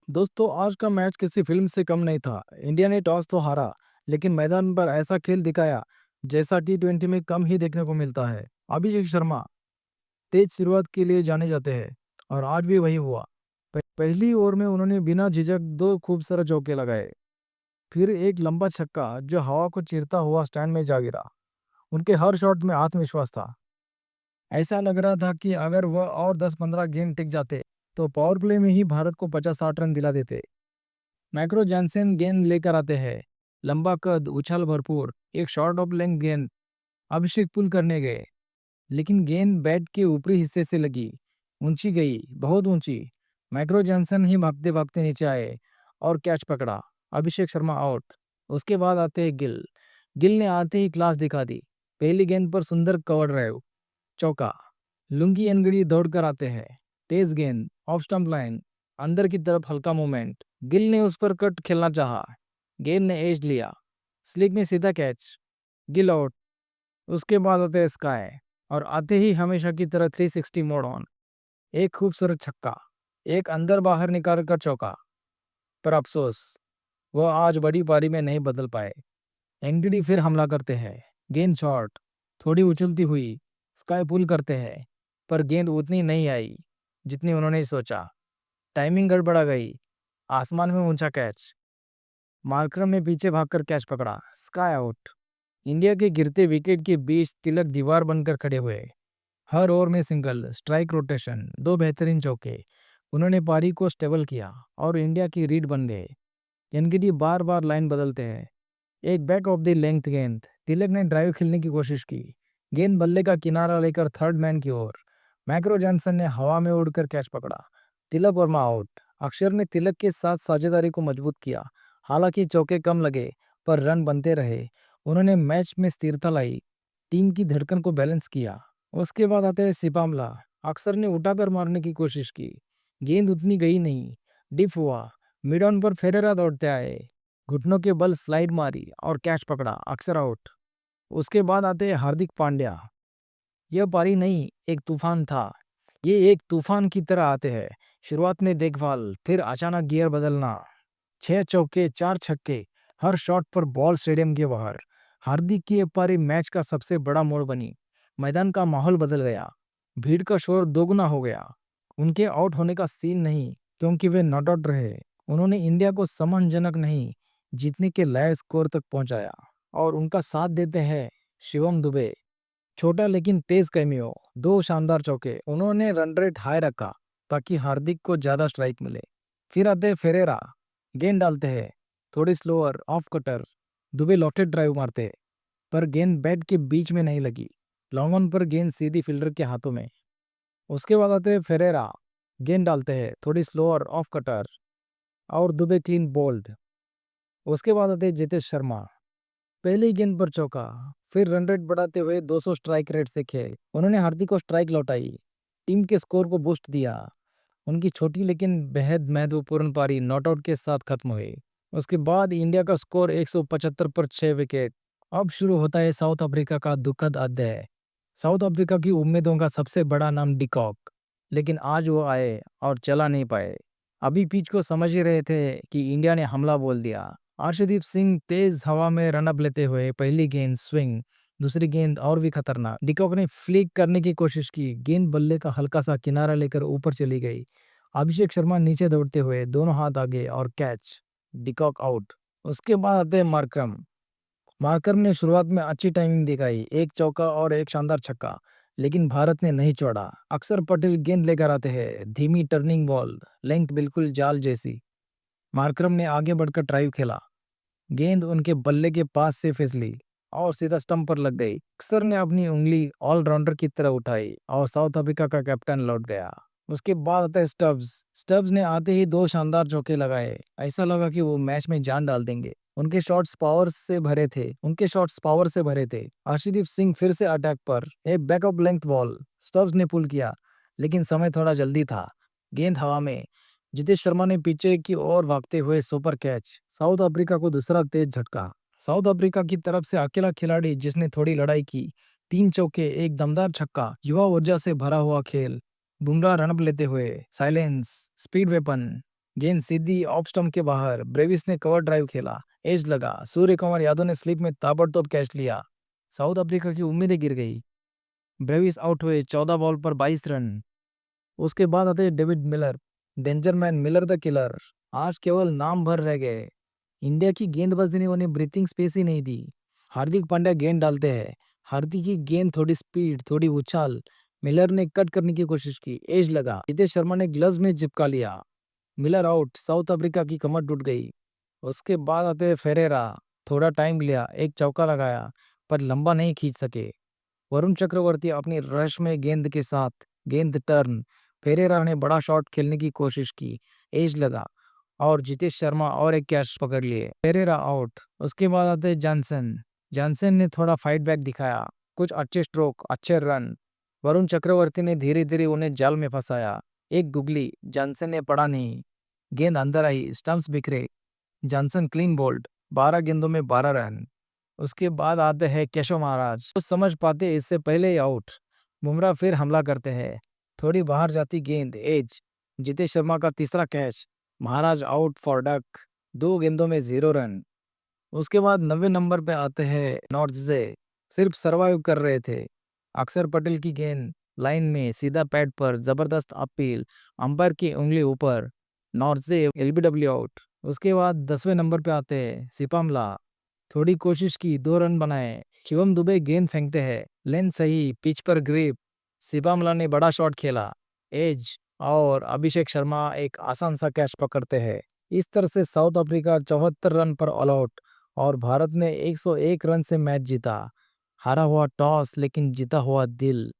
दोस्तों आज का मैच किसी फिल्म से कम नहीं था। इंडिया ने टॉस तो हारा, लेकिन मैदान पर ऐसा खेल दिखाया जैसा टी20 में कम ही देखने को मिलता है। अभिषेक शर्मा तेज शुरुआत के लिए जाने जाते हैं और आज भी वही हुआ। पहली ओवर में उन्होंने बिना झिझक दो खूबसूरत चौके लगाए, फिर एक लंबा छक्का जो हवा को चीरता हुआ स्टैंड में जा गिरा। उनके हर शॉट में आत्मविश्वास था। ऐसा लग रहा था कि अगर वह और 10-15 गेंद टिक जाते तो पावर प्ले में ही भारत को 50-60 रन दिला देते। माइक्रो जॉनसन गेंद लेकर आते हैं। लंबा कद, उछाल भरपूर, एक शॉर्ट ऑफ लेंथ गेंद। अभिषेक पुल करने गए, लेकिन गेंद बैट के ऊपरी हिस्से से लगी, ऊंची गई, बहुत ऊंची। माइक्रो जॉनसन ही भागते भागते नीचे आए और कैच पकड़ा। अभिषेक शर्मा आउट। उसके बाद आते हैं गिल। गिल ने आते ही क्लास दिखा दी। पहली गेंद पर सुंदर कवर ड्राइव, चौका। लुंगी एनगड़ी दौड़कर आते हैं। तेज गेंद, ऑफ स्टंप लाइन, अंदर की तरफ हल्का मूवमेंट। गिल ने उस पर कट खेलना चाहा, गेंद ने एज लिया, स्लिक में सीधा कैच। गिल आउट। उसके बाद आते हैं स्काई, और आते ही हमेशा की तरह 360 मोड ऑन। एक खूबसूरत छक्का, एक अंदर बाहर निकाल कर चौका। पर अफसोस, वह आज बड़ी पारी में नहीं बदल पाए। एनगीडी फिर हमला करते हैं। गेंद शॉर्ट, थोड़ी उछलती हुई। स्काई पुल करते हैं, पर गेंद उतनी नहीं आई जितनी उन्होंने सोचा। टाइमिंग गड़बड़ा गई। आसमान में ऊंचा कैच। मार्करम ने पीछे भागकर कैच पकड़ा। Sky out. इंडिया के गिरते विकेट के बीच तिलक दीवार बनकर खड़े हुए। हर ओवर में सिंगल, स्ट्राइक रोटेशन, दो बेहतरीन चौके। उन्होंने पारी को स्टेबल किया और इंडिया की रीड बन गए। एनगीडी बार बार लाइन बदलते हैं। एक बैक ऑफ द लेंथ गेंद। तिलक ने ड्राइव खेलने की कोशिश की। गेंद बल्ले का किनारा लेकर थर्ड मैन की ओर। मैक्रो जॉनसन ने हवा में उड़कर कैच पकड़ा। तिलक वर्मा आउट। अक्षर ने तिलक के साथ साझेदारी को मजबूत किया। हालांकि चौके कम लगे, पर रन बनते रहे। उन्होंने मैच में स्थिरता लाई, टीम की धड़कन को बैलेंस किया। उसके बाद आते हैं सिपामला। अक्षर ने उठाकर मारने की कोशिश की, गेंद उतनी गई नहीं, डिप हुआ। मिड ऑन पर फेरेरा दौड़ते आए, घुटनों के बल स्लाइड मारी और कैच पकड़ा। अक्षर आउट। उसके बाद आते हैं हार्दिक पांड्या। यह पारी नहीं, एक तूफान था। ये एक तूफान की तरह आते हैं। शुरुआत में देखभाल, फिर अचानक गियर बदलना। 6 चौके, 4 छक्के, हर शॉट पर बॉल स्टेडियम के बाहर। हार्दिक की ये पारी मैच का सबसे बड़ा मोड़ बनी। मैदान का माहौल बदल गया, भीड़ का शोर दोगुना हो गया। उनके आउट होने का सीन नहीं, क्योंकि वे नॉट आउट रहे। उन्होंने इंडिया को सम्मानजनक नहीं, जीतने के लायक स्कोर तक पहुंचाया। और उनका साथ देते हैं शिवम दुबे। छोटा लेकिन तेज कैमियो, दो शानदार चौके। उन्होंने रन रेट हाई रखा ताकि हार्दिक को ज्यादा स्ट्राइक मिले। फिर आते फेरेरा, गेंद डालते हैं, थोड़ी slower, off cutter. Dubey lofted drive मारते, पर गेंद बैट के बीच में नहीं लगी। लॉन्ग ऑन पर गेंद सीधी फील्डर के हाथों में। उसके बाद आते हैं फेरेरा, गेंद डालते हैं, थोड़ी स्लोअर, ऑफ कटर, और दुबे क्लीन बोल्ड। उसके बाद आते हैं जितेश शर्मा, पहली गेंद पर चौका, फिर रन रेट बढ़ाते हुए 200 स्ट्राइक रेट से खेल। उन्होंने हार्दिक को स्ट्राइक लौटाई, टीम के स्कोर को बूस्ट दिया। उनकी छोटी लेकिन बेहद महत्वपूर्ण पारी नॉट आउट के साथ खत्म हुई। उसके बाद इंडिया का स्कोर 175 पर 6 विकेट। अब शुरू होता है साउथ अफ्रीका का दुखद अध्याय। साउथ अफ्रीका की उम्मीदों का सबसे बड़ा नाम डिकॉक, लेकिन आज वो आए और चला नहीं पाए। अभी पिच को समझ ही रहे थे कि इंडिया ने हमला बोल दिया। अर्शदीप सिंह तेज हवा में रनअप लेते हुए, पहली गेंद स्विंग, दूसरी गेंद और भी खतरनाक। डिकॉक ने फ्लिक करने की कोशिश की, गेंद बल्ले का हल्का सा किनारा लेकर ऊपर चली गई। अभिषेक शर्मा नीचे दौड़ते हुए, दोनों हाथ आगे और कैच। De Kock out. उसके बाद आते हैं मार्करम। मार्करम ने शुरुआत में अच्छी टाइमिंग दिखाई, एक चौका और एक शानदार छक्का, लेकिन भारत ने नहीं छोड़ा। अक्षर पटेल गेंद लेकर आते हैं, धीमी टर्निंग बॉल, लेंथ बिल्कुल जाल जैसी। मार्करम ने आगे बढ़कर ड्राइव खेला, गेंद उनके बल्ले के पास से फिसली और सीधा स्टंप पर लग गई। अक्सर ने अपनी उंगली ऑलराउंडर की तरह उठाई और साउथ अफ्रीका का कैप्टन लौट गया। उसके बाद आता है स्टब्स। स्टब्स ने आते ही दो शानदार चौके लगाए। ऐसा लगा कि वो मैच में जान डाल देंगे। उनके शॉट्स पावर से भरे थे। अर्शदीप सिंह फिर से अटैक पर, एक बैकअप लेंथ बॉल। स्टब्स ने पुल किया, लेकिन समय थोड़ा जल्दी था। गेंद हवा में। जितेश शर्मा ने पीछे की ओर भागते हुए सुपर कैच। साउथ अफ्रीका को दूसरा तेज झटका। साउथ अफ्रीका की तरफ से अकेला खिलाड़ी जिसने थोड़ी लड़ाई की, 3 चौके, एक दमदार छक्का, युवा ऊर्जा से भरा हुआ खेल। बुमराह रनअप लेते हुए, साइलेंस, स्पीड वेपन। गेंद सीधी ऑफ स्टंप के बाहर, ब्रेविस ने कवर ड्राइव खेला, एज लगा, सूर्य कुमार यादव ने स्लिप में ताबड़तोड़ कैच लिया। साउथ अफ्रीका की उम्मीदें गिर गई। ब्रेविस आउट हुए 14 बॉल पर 22 रन। उसके बाद आते David Miller, danger man Miller the killer, आज केवल नाम भर रह गए। इंडिया की गेंदबाजी ने उन्हें ब्रीथिंग स्पेस ही नहीं दी। हार्दिक पांड्या गेंद डालते हैं, हार्दिक की गेंद थोड़ी स्पीड, थोड़ी उछाल, मिलर ने कट करने की कोशिश की, एज लगा, हितेश शर्मा ने ग्लव्स में चिपका लिया। मिलर आउट, साउथ अफ्रीका की कमर टूट गई। उसके बाद आते फेरेरा, थोड़ा टाइम लिया, एक चौका लगाया, पर लंबा नहीं खींच सके। वरुण चक्रवर्ती अपनी रश में गेंद के साथ गेंद टर्न, फेरेरा ने बड़ा शॉट खेलने की कोशिश की, एज लगा, और जितेश शर्मा और एक कैच पकड़ लिए। फेरेरा आउट। उसके बाद आते जॉनसन, जॉनसन ने थोड़ा फाइट बैक दिखाया, कुछ अच्छे स्ट्रोक, अच्छे रन। वरुण चक्रवर्ती ने धीरे धीरे उन्हें जाल में फंसाया, एक गुगली, जॉनसन ने पड़ा नहीं, गेंद अंदर आई, स्टंप्स बिखरे, जॉनसन क्लीन बोल्ड, 12 गेंदों में 12 रन। उसके बाद आते हैं केशव महाराज, कुछ समझ पाते इससे पहले ही आउट। बुमराह फिर हमला करते हैं, थोड़ी बाहर जाती गेंद, एज, जितेश शर्मा का तीसरा catch, Maharaj out for duck, 2 गेंदों में 0 रन। उसके बाद 90 नंबर पे आते हैं नॉर्जे, सिर्फ सरवाइव कर रहे थे। अक्षर पटेल की गेंद लाइन में, सीधा पैड पर, जबरदस्त अपील, अंपायर की उंगली ऊपर, नॉर्जे एलबीडब्ल्यू आउट। उसके बाद 10वें नंबर पे आते हैं सिपामला, थोड़ी कोशिश की, 2 रन बनाए। शिवम दुबे गेंद फेंकते हैं, लेंथ सही, पिच पर ग्रिप, सिपामला ने बड़ा शॉट खेला, एज, और अभिषेक शर्मा एक आसान सा कैच पकड़ते हैं। इस तरह से साउथ अफ्रीका 74 रन पर ऑल आउट और भारत ने 101 रन से मैच जीता। हारा हुआ टॉस लेकिन जीता हुआ दिल।